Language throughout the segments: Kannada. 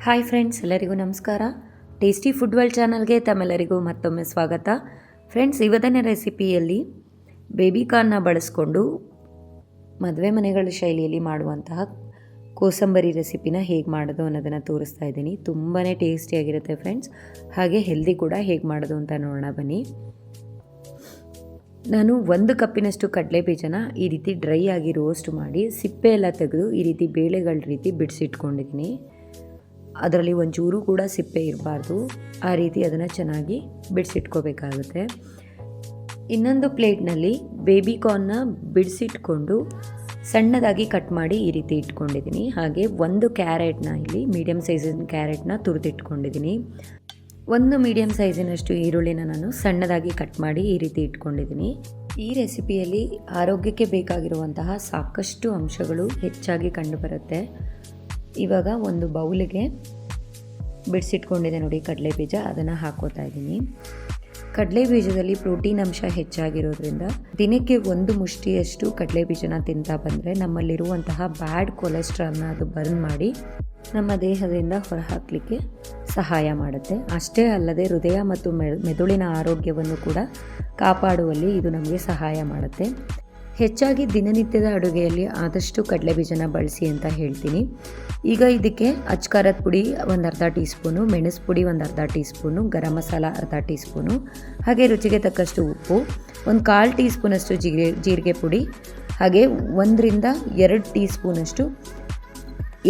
ಹಾಯ್ ಫ್ರೆಂಡ್ಸ್, ಎಲ್ಲರಿಗೂ ನಮಸ್ಕಾರ. ಟೇಸ್ಟಿ ಫುಡ್ ವರ್ಲ್ಡ್ ಚಾನಲ್ಗೆ ತಮ್ಮೆಲ್ಲರಿಗೂ ಮತ್ತೊಮ್ಮೆ ಸ್ವಾಗತ. ಫ್ರೆಂಡ್ಸ್, ಇವತ್ತಿನ ರೆಸಿಪಿಯಲ್ಲಿ ಬೇಬಿಕಾರ್ನ್ನ ಬಳಸ್ಕೊಂಡು ಮದುವೆ ಮನೆಗಳ ಶೈಲಿಯಲ್ಲಿ ಮಾಡುವಂತಹ ಕೋಸಂಬರಿ ರೆಸಿಪಿನ ಹೇಗೆ ಮಾಡೋದು ಅನ್ನೋದನ್ನು ತೋರಿಸ್ತಾ ಇದ್ದೀನಿ. ತುಂಬಾ ಟೇಸ್ಟಿಯಾಗಿರುತ್ತೆ ಫ್ರೆಂಡ್ಸ್, ಹಾಗೆ ಹೆಲ್ದಿ ಕೂಡ. ಹೇಗೆ ಮಾಡೋದು ಅಂತ ನೋಡೋಣ ಬನ್ನಿ. ನಾನು 1 ಕಪ್ಪಿನಷ್ಟು ಕಡಲೆ ಬೀಜನ ಈ ರೀತಿ ಡ್ರೈ ಆಗಿ ರೋಸ್ಟ್ ಮಾಡಿ ಸಿಪ್ಪೆ ಎಲ್ಲ ತೆಗೆದು ಈ ರೀತಿ ಬೇಳೆಗಳ ರೀತಿ ಬಿಡಿಸಿಟ್ಕೊಂಡಿದ್ದೀನಿ. ಅದರಲ್ಲಿ ಒಂಚೂರು ಕೂಡ ಸಿಪ್ಪೆ ಇರಬಾರ್ದು, ಆ ರೀತಿ ಅದನ್ನು ಚೆನ್ನಾಗಿ ಬಿಡಿಸಿಟ್ಕೋಬೇಕಾಗುತ್ತೆ. ಇನ್ನೊಂದು ಪ್ಲೇಟ್ನಲ್ಲಿ ಬೇಬಿಕಾರ್ನ್ನ ಬಿಡಿಸಿಟ್ಕೊಂಡು ಸಣ್ಣದಾಗಿ ಕಟ್ ಮಾಡಿ ಈ ರೀತಿ ಇಟ್ಕೊಂಡಿದ್ದೀನಿ. ಹಾಗೆ 1 ಕ್ಯಾರೆಟ್ನ ಇಲ್ಲಿ ಮೀಡಿಯಮ್ ಸೈಜಿನ ಕ್ಯಾರೆಟ್ನ ತುರಿದಿಟ್ಕೊಂಡಿದ್ದೀನಿ. 1 ಮೀಡಿಯಮ್ ಸೈಜಿನಷ್ಟು ಈರುಳ್ಳಿನ ನಾನು ಸಣ್ಣದಾಗಿ ಕಟ್ ಮಾಡಿ ಈ ರೀತಿ ಇಟ್ಕೊಂಡಿದ್ದೀನಿ. ಈ ರೆಸಿಪಿಯಲ್ಲಿ ಆರೋಗ್ಯಕ್ಕೆ ಬೇಕಾಗಿರುವಂತಹ ಸಾಕಷ್ಟು ಅಂಶಗಳು ಹೆಚ್ಚಾಗಿ ಕಂಡುಬರುತ್ತೆ. ಇವಾಗ ಒಂದು ಬೌಲಿಗೆ ಬಿಡಿಸಿಟ್ಕೊಂಡಿದೆ ನೋಡಿ ಕಡಲೆ ಬೀಜ, ಅದನ್ನು ಹಾಕೋತಾ ಇದ್ದೀನಿ. ಕಡಲೆ ಬೀಜದಲ್ಲಿ ಪ್ರೋಟೀನ್ ಅಂಶ ಹೆಚ್ಚಾಗಿರೋದ್ರಿಂದ ದಿನಕ್ಕೆ 1 ಮುಷ್ಟಿಯಷ್ಟು ಕಡಲೆ ಬೀಜನ ತಿಂತಾ ಬಂದರೆ ನಮ್ಮಲ್ಲಿರುವಂತಹ ಬ್ಯಾಡ್ ಕೊಲೆಸ್ಟ್ರಾಲ್ನ ಅದು ಬರ್ನ್ ಮಾಡಿ ನಮ್ಮ ದೇಹದಿಂದ ಹೊರಹಾಕಲಿಕ್ಕೆ ಸಹಾಯ ಮಾಡುತ್ತೆ. ಅಷ್ಟೇ ಅಲ್ಲದೆ ಹೃದಯ ಮತ್ತು ಮೆದುಳಿನ ಆರೋಗ್ಯವನ್ನು ಕೂಡ ಕಾಪಾಡುವಲ್ಲಿ ಇದು ನಮಗೆ ಸಹಾಯ ಮಾಡುತ್ತೆ. ಹೆಚ್ಚಾಗಿ ದಿನನಿತ್ಯದ ಅಡುಗೆಯಲ್ಲಿ ಆದಷ್ಟು ಕಡಲೆ ಬೀಜನ ಬಳಸಿ ಅಂತ ಹೇಳ್ತೀನಿ. ಈಗ ಇದಕ್ಕೆ ಅಚ್ಕಾರದ ಪುಡಿ 1 ಅರ್ಧ ಟೀ ಸ್ಪೂನು, ಮೆಣಸು ಪುಡಿ 1 ಅರ್ಧ ಟೀ ಸ್ಪೂನು, ಗರಂ ಮಸಾಲ ಅರ್ಧ ಟೀ ಸ್ಪೂನು, ಹಾಗೆ ರುಚಿಗೆ ತಕ್ಕಷ್ಟು ಉಪ್ಪು, 1/4 ಟೀ ಸ್ಪೂನಷ್ಟು ಜೀರಿಗೆ ಪುಡಿ, ಹಾಗೆ 1ರಿಂದ 2 ಟೀ ಸ್ಪೂನಷ್ಟು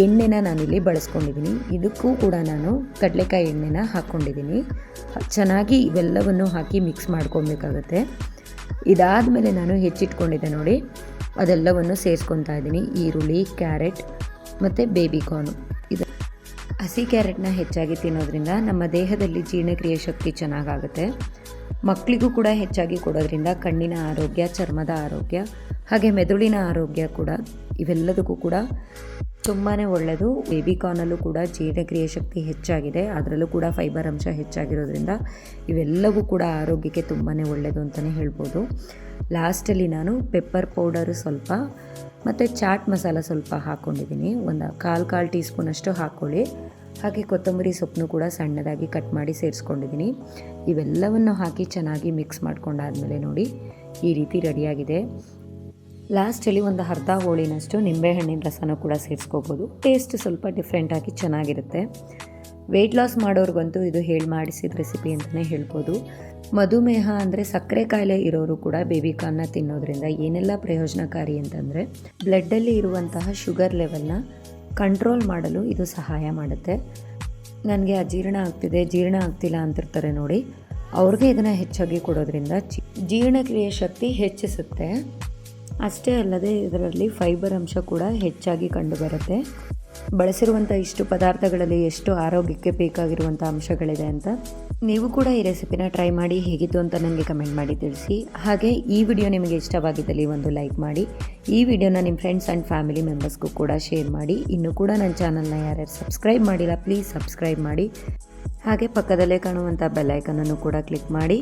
ಎಣ್ಣೆನ ನಾನಿಲ್ಲಿ ಬಳಸ್ಕೊಂಡಿದ್ದೀನಿ. ಇದಕ್ಕೂ ಕೂಡ ನಾನು ಕಡಲೆಕಾಯಿ ಎಣ್ಣೆನ ಹಾಕ್ಕೊಂಡಿದ್ದೀನಿ. ಚೆನ್ನಾಗಿ ಇವೆಲ್ಲವನ್ನು ಹಾಕಿ ಮಿಕ್ಸ್ ಮಾಡ್ಕೊಬೇಕಾಗತ್ತೆ. ಇದಾದ ಮೇಲೆ ನಾನು ಹೆಚ್ಚಿಟ್ಕೊಂಡಿದ್ದೆ ನೋಡಿ, ಅದೆಲ್ಲವನ್ನು ಸೇರಿಸ್ಕೊತಾ ಇದ್ದೀನಿ. ಈರುಳ್ಳಿ, ಕ್ಯಾರೆಟ್ ಮತ್ತು ಬೇಬಿಕಾರ್ನು. ಇದು ಹಸಿ ಕ್ಯಾರೆಟ್ನ ಹೆಚ್ಚಾಗಿ ತಿನ್ನೋದ್ರಿಂದ ನಮ್ಮ ದೇಹದಲ್ಲಿ ಜೀರ್ಣಕ್ರಿಯೆ ಶಕ್ತಿ ಚೆನ್ನಾಗಾಗುತ್ತೆ. ಮಕ್ಕಳಿಗೂ ಕೂಡ ಹೆಚ್ಚಾಗಿ ಕೊಡೋದ್ರಿಂದ ಕಣ್ಣಿನ ಆರೋಗ್ಯ, ಚರ್ಮದ ಆರೋಗ್ಯ, ಹಾಗೆ ಮೆದುಳಿನ ಆರೋಗ್ಯ ಕೂಡ ಇವೆಲ್ಲದಕ್ಕೂ ಕೂಡ ತುಂಬಾ ಒಳ್ಳೆಯದು. ಬೇಬಿಕಾರ್ನಲ್ಲೂ ಕೂಡ ಜೀರ್ಣಕ್ರಿಯೆ ಶಕ್ತಿ ಹೆಚ್ಚಾಗಿದೆ, ಅದರಲ್ಲೂ ಕೂಡ ಫೈಬರ್ ಅಂಶ ಹೆಚ್ಚಾಗಿರೋದ್ರಿಂದ ಇವೆಲ್ಲವೂ ಕೂಡ ಆರೋಗ್ಯಕ್ಕೆ ತುಂಬಾ ಒಳ್ಳೆಯದು ಅಂತಲೇ ಹೇಳ್ಬೋದು. ಲಾಸ್ಟಲ್ಲಿ ನಾನು ಪೆಪ್ಪರ್ ಪೌಡರು ಸ್ವಲ್ಪ ಮತ್ತು ಚಾಟ್ ಮಸಾಲ ಸ್ವಲ್ಪ ಹಾಕ್ಕೊಂಡಿದ್ದೀನಿ. 1/4 ಟೀ ಸ್ಪೂನಷ್ಟು ಹಾಕ್ಕೊಳ್ಳಿ. ಹಾಗೆ ಕೊತ್ತಂಬರಿ ಸೊಪ್ಪನ್ನು ಕೂಡ ಸಣ್ಣದಾಗಿ ಕಟ್ ಮಾಡಿ ಸೇರಿಸ್ಕೊಂಡಿದ್ದೀನಿ. ಇವೆಲ್ಲವನ್ನು ಹಾಕಿ ಚೆನ್ನಾಗಿ ಮಿಕ್ಸ್ ಮಾಡ್ಕೊಂಡಾದ್ಮೇಲೆ ನೋಡಿ ಈ ರೀತಿ ರೆಡಿಯಾಗಿದೆ. ಲಾಸ್ಟಲ್ಲಿ 1 ಅರ್ಧ ಹೋಳಿನಷ್ಟು ನಿಂಬೆಹಣ್ಣಿನ ರಸನೂ ಕೂಡ ಸೇರಿಸ್ಕೋಬೋದು. ಟೇಸ್ಟ್ ಸ್ವಲ್ಪ ಡಿಫ್ರೆಂಟಾಗಿ ಚೆನ್ನಾಗಿರುತ್ತೆ. ವೆಯ್ಟ್ ಲಾಸ್ ಮಾಡೋರಿಗಂತೂ ಇದು ಹೇಳಿ ಮಾಡಿಸಿದ ರೆಸಿಪಿ ಅಂತಲೇ ಹೇಳ್ಬೋದು. ಮಧುಮೇಹ ಅಂದರೆ ಸಕ್ಕರೆ ಕಾಯಿಲೆ ಇರೋರು ಕೂಡ ಬೇಬಿಕಾರ್ನ್ನ ತಿನ್ನೋದ್ರಿಂದ ಏನೆಲ್ಲ ಪ್ರಯೋಜನಕಾರಿ ಅಂತಂದರೆ ಬ್ಲಡ್ಡಲ್ಲಿ ಇರುವಂತಹ ಶುಗರ್ ಲೆವೆಲ್ನ ಕಂಟ್ರೋಲ್ ಮಾಡಲು ಇದು ಸಹಾಯ ಮಾಡುತ್ತೆ. ನನಗೆ ಅಜೀರ್ಣ ಆಗ್ತಿದೆ, ಜೀರ್ಣ ಆಗ್ತಿಲ್ಲ ಅಂತಿರ್ತಾರೆ ನೋಡಿ, ಅವ್ರಿಗೆ ಇದನ್ನು ಹೆಚ್ಚಾಗಿ ಕೊಡೋದ್ರಿಂದ ಜೀರ್ಣಕ್ರಿಯೆ ಶಕ್ತಿ ಹೆಚ್ಚಿಸುತ್ತೆ. ಅಷ್ಟೇ ಅಲ್ಲದೆ ಇದರಲ್ಲಿ ಫೈಬರ್ ಅಂಶ ಕೂಡ ಹೆಚ್ಚಾಗಿ ಕಂಡುಬರುತ್ತೆ. ಬಳಸಿರುವಂಥ ಇಷ್ಟು ಪದಾರ್ಥಗಳಲ್ಲಿ ಎಷ್ಟು ಆರೋಗ್ಯಕ್ಕೆ ಬೇಕಾಗಿರುವಂಥ ಅಂಶಗಳಿದೆ ಅಂತ ನೀವು ಕೂಡ ಈ ರೆಸಿಪಿನ ಟ್ರೈ ಮಾಡಿ ಹೇಗಿತ್ತು ಅಂತ ನನಗೆ ಕಮೆಂಟ್ ಮಾಡಿ ತಿಳಿಸಿ. ಹಾಗೆ ಈ ವಿಡಿಯೋ ನಿಮಗೆ ಇಷ್ಟವಾಗಿದ್ದಲ್ಲಿ ಒಂದು ಲೈಕ್ ಮಾಡಿ. ಈ ವಿಡಿಯೋನ ನಿಮ್ಮ ಫ್ರೆಂಡ್ಸ್ ಆ್ಯಂಡ್ ಫ್ಯಾಮಿಲಿ ಮೆಂಬರ್ಸ್ಗೂ ಕೂಡ ಶೇರ್ ಮಾಡಿ. ಇನ್ನೂ ಕೂಡ ನನ್ನ ಚಾನಲ್ನ ಯಾರ್ಯಾರು ಸಬ್ಸ್ಕ್ರೈಬ್ ಮಾಡಿಲ್ಲ ಪ್ಲೀಸ್ ಸಬ್ಸ್ಕ್ರೈಬ್ ಮಾಡಿ. ಹಾಗೆ ಪಕ್ಕದಲ್ಲೇ ಕಾಣುವಂಥ ಬೆಲ್ಲೈಕನನ್ನು ಕೂಡ ಕ್ಲಿಕ್ ಮಾಡಿ.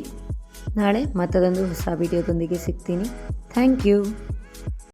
ನಾಳೆ ಮತ್ತದೊಂದು ಹೊಸ ವಿಡಿಯೋದೊಂದಿಗೆ ಸಿಗ್ತೀನಿ. Thank you.